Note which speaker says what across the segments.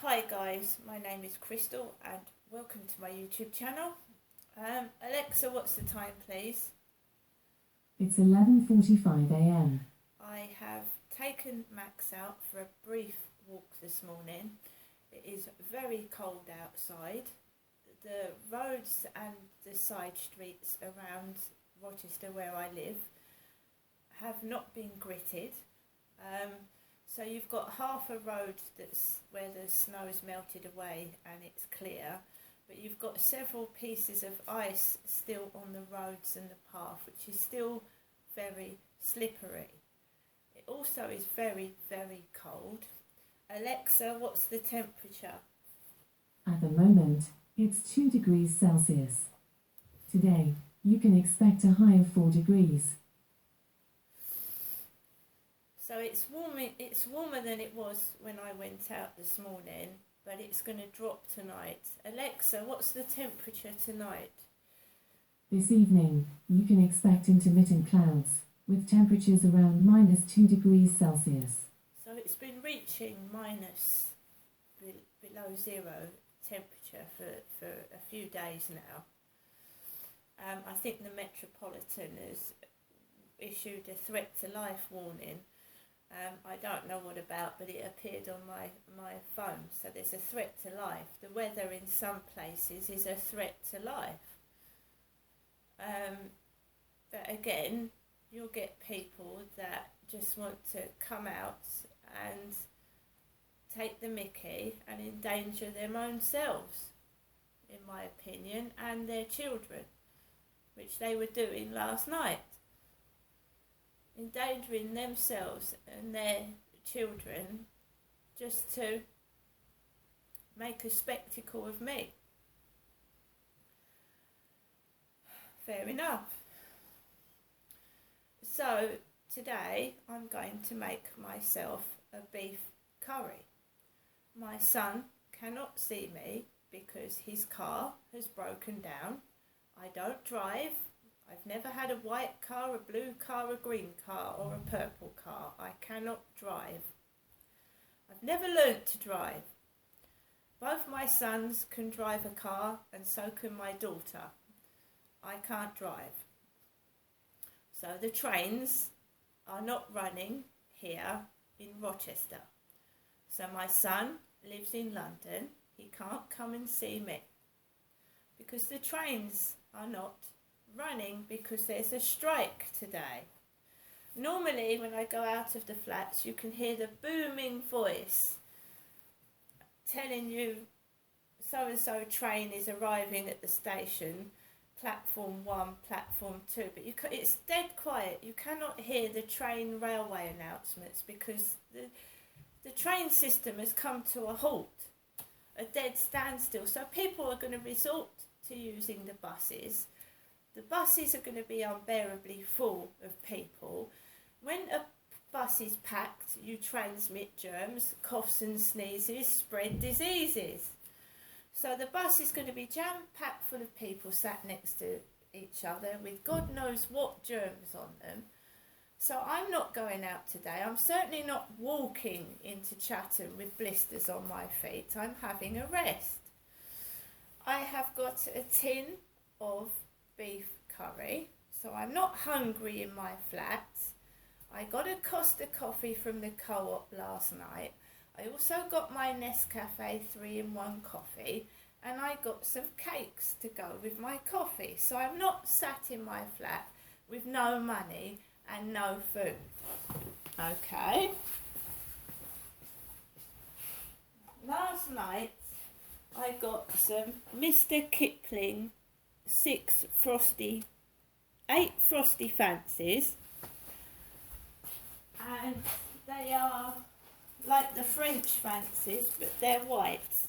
Speaker 1: Hi guys, my name is Crystal and welcome to my YouTube channel. Alexa, what's the time please?
Speaker 2: It's 11:45 a.m.
Speaker 1: I have taken Max out for a brief walk this morning. It is very cold outside. The roads and the side streets around Rochester where I live have not been gritted. So you've got half a road that's where the snow is melted away and it's clear, but you've got several pieces of ice still on the roads and the path, which is still very slippery. It also is very, very cold. Alexa, what's the temperature?
Speaker 2: At the moment, it's 2 degrees Celsius. Today, you can expect a high of 4 degrees.
Speaker 1: So it's warmer than it was when I went out this morning, but it's going to drop tonight. Alexa, what's the temperature tonight?
Speaker 2: This evening, you can expect intermittent clouds, with temperatures around -2 degrees Celsius.
Speaker 1: So it's been reaching minus below zero temperature for a few days now. I think the Metropolitan has issued a threat to life warning. I don't know what about, but it appeared on my phone. So there's a threat to life. The weather in some places is a threat to life. But again, you'll get people that just want to come out and take the mickey and endanger their own selves, in my opinion, and their children, which they were doing last night. Endangering themselves and their children just to make a spectacle of me. Fair enough. So today I'm going to make myself a beef curry. My son cannot see me because his car has broken down. I don't drive. I've never had a white car, a blue car, a green car or a purple car. I cannot drive. I've never learnt to drive. Both my sons can drive a car and so can my daughter. I can't drive. So the trains are not running here in Rochester. So my son lives in London. He can't come and see me because the trains are not running because there's a strike today. Normally when I go out of the flats you can hear the booming voice telling you so and so train is arriving at the station, platform 1, platform 2, but it's dead quiet. You cannot hear the train railway announcements because the train system has come to a halt, a dead standstill. So people are going to resort to using the buses. The buses are going to be unbearably full of people. When a bus is packed, you transmit germs, coughs and sneezes, spread diseases. So the bus is going to be jam-packed full of people sat next to each other with God knows what germs on them. So I'm not going out today. I'm certainly not walking into Chatham with blisters on my feet. I'm having a rest. I have got a tin of beef curry, so I'm not hungry in my flat. I got a Costa coffee from the co-op last night. I also got my Nescafe 3-in-1 coffee, and I got some cakes to go with my coffee. So I'm not sat in my flat with no money and no food. Okay. Last night I got some Mr. Kipling 8 Frosty Fancies, and they are like the French fancies, but they're white.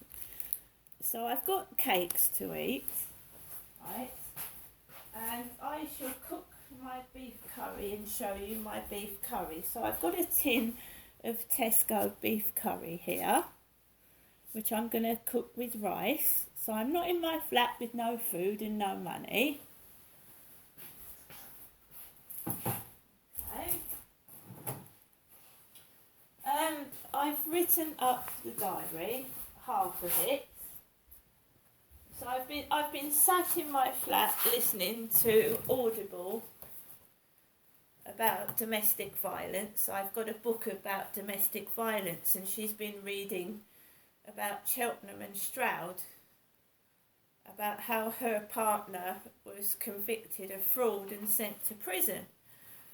Speaker 1: So I've got cakes to eat, right? And I shall cook my beef curry and show you my beef curry. So I've got a tin of Tesco beef curry here, which I'm going to cook with rice. So I'm not in my flat with no food and no money. Okay. I've written up the diary half of it. So I've been sat in my flat listening to Audible about domestic violence. I've got a book about domestic violence, and she's been reading about Cheltenham and Stroud, about how her partner was convicted of fraud and sent to prison.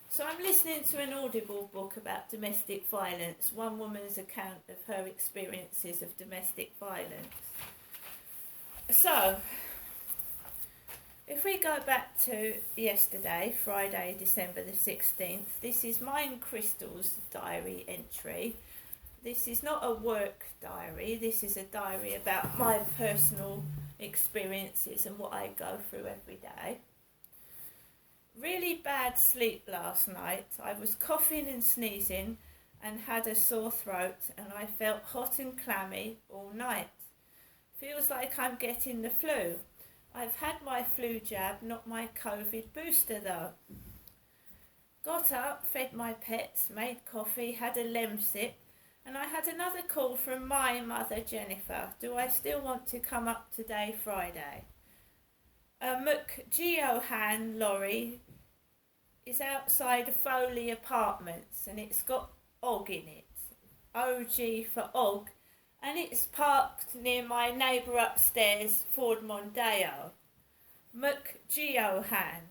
Speaker 1: So I'm listening to an Audible book about domestic violence, one woman's account of her experiences of domestic violence. So, if we go back to yesterday, Friday, December the 16th, this is mine Crystal's diary entry. This is not a work diary, this is a diary about my personal experiences and what I go through every day. Really bad sleep last night. I was coughing and sneezing and had a sore throat, and I felt hot and clammy all night. Feels like I'm getting the flu. I've had my flu jab, not my COVID booster though. Got up, fed my pets, made coffee, had a Lemsip, and I had another call from my mother Jennifer. Do I still want to come up today, Friday? McGeohan lorry is outside of Foley Apartments, and it's got Og in it. OG for Og. And it's parked near my neighbour upstairs, Ford Mondeo. McGeohan.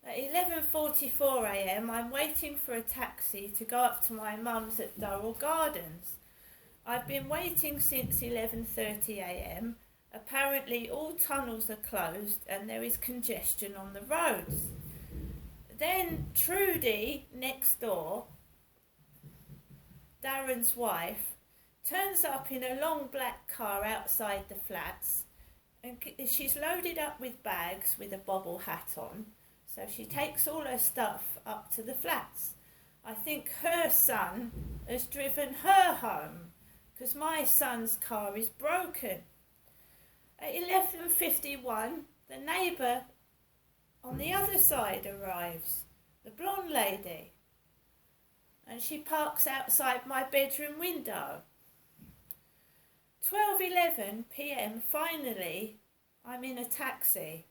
Speaker 1: At 11:44am, I'm waiting for a taxi to go up to my mum's at Durrell Gardens. I've been waiting since 11:30am. Apparently all tunnels are closed and there is congestion on the roads. Then Trudy, next door, Darren's wife, turns up in a long black car outside the flats, and she's loaded up with bags with a bobble hat on, so she takes all her stuff up to the flats. I think her son has driven her home, because my son's car is broken. At 11:51, the neighbour on the other side arrives, the blonde lady, and she parks outside my bedroom window. 12:11pm, finally, I'm in a taxi.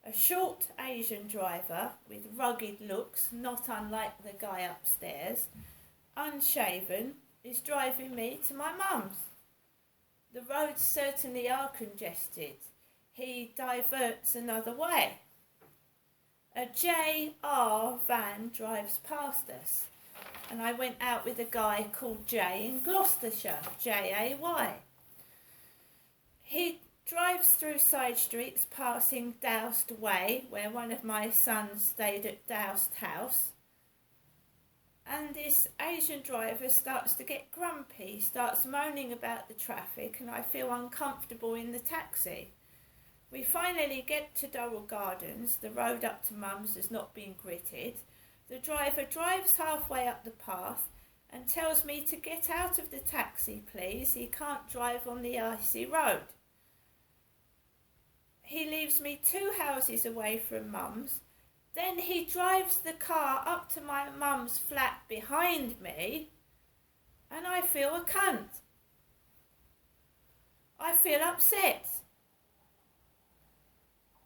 Speaker 1: A short Asian driver with rugged looks, not unlike the guy upstairs, unshaven, is driving me to my mum's. The roads certainly are congested. He diverts another way. A JR van drives past us, and I went out with a guy called Jay in Gloucestershire, Jay. He drives through side streets passing Doust Way, where one of my sons stayed at Doust House. And this Asian driver starts to get grumpy, starts moaning about the traffic, and I feel uncomfortable in the taxi. We finally get to Durrell Gardens. The road up to Mum's has not been gritted. The driver drives halfway up the path and tells me to get out of the taxi, please. He can't drive on the icy road. He leaves me 2 houses away from Mum's. Then he drives the car up to my mum's flat behind me, and I feel a cunt. I feel upset.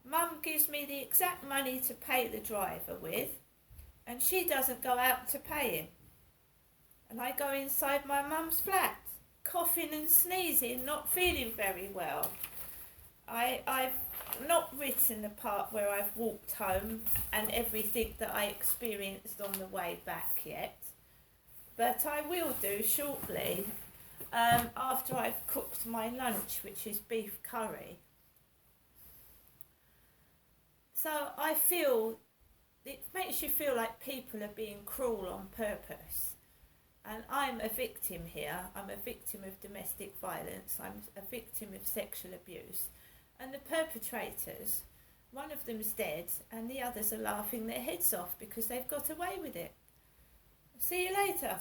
Speaker 1: Mum gives me the exact money to pay the driver with, and she doesn't go out to pay him. And I go inside my mum's flat, coughing and sneezing, not feeling very well. I've not written the part where I've walked home and everything that I experienced on the way back yet, but I will do shortly, after I've cooked my lunch, which is beef curry. So I feel, it makes you feel like people are being cruel on purpose. And I'm a victim here. I'm a victim of domestic violence. I'm a victim of sexual abuse. And the perpetrators, one of them's dead and the others are laughing their heads off because they've got away with it. See you later.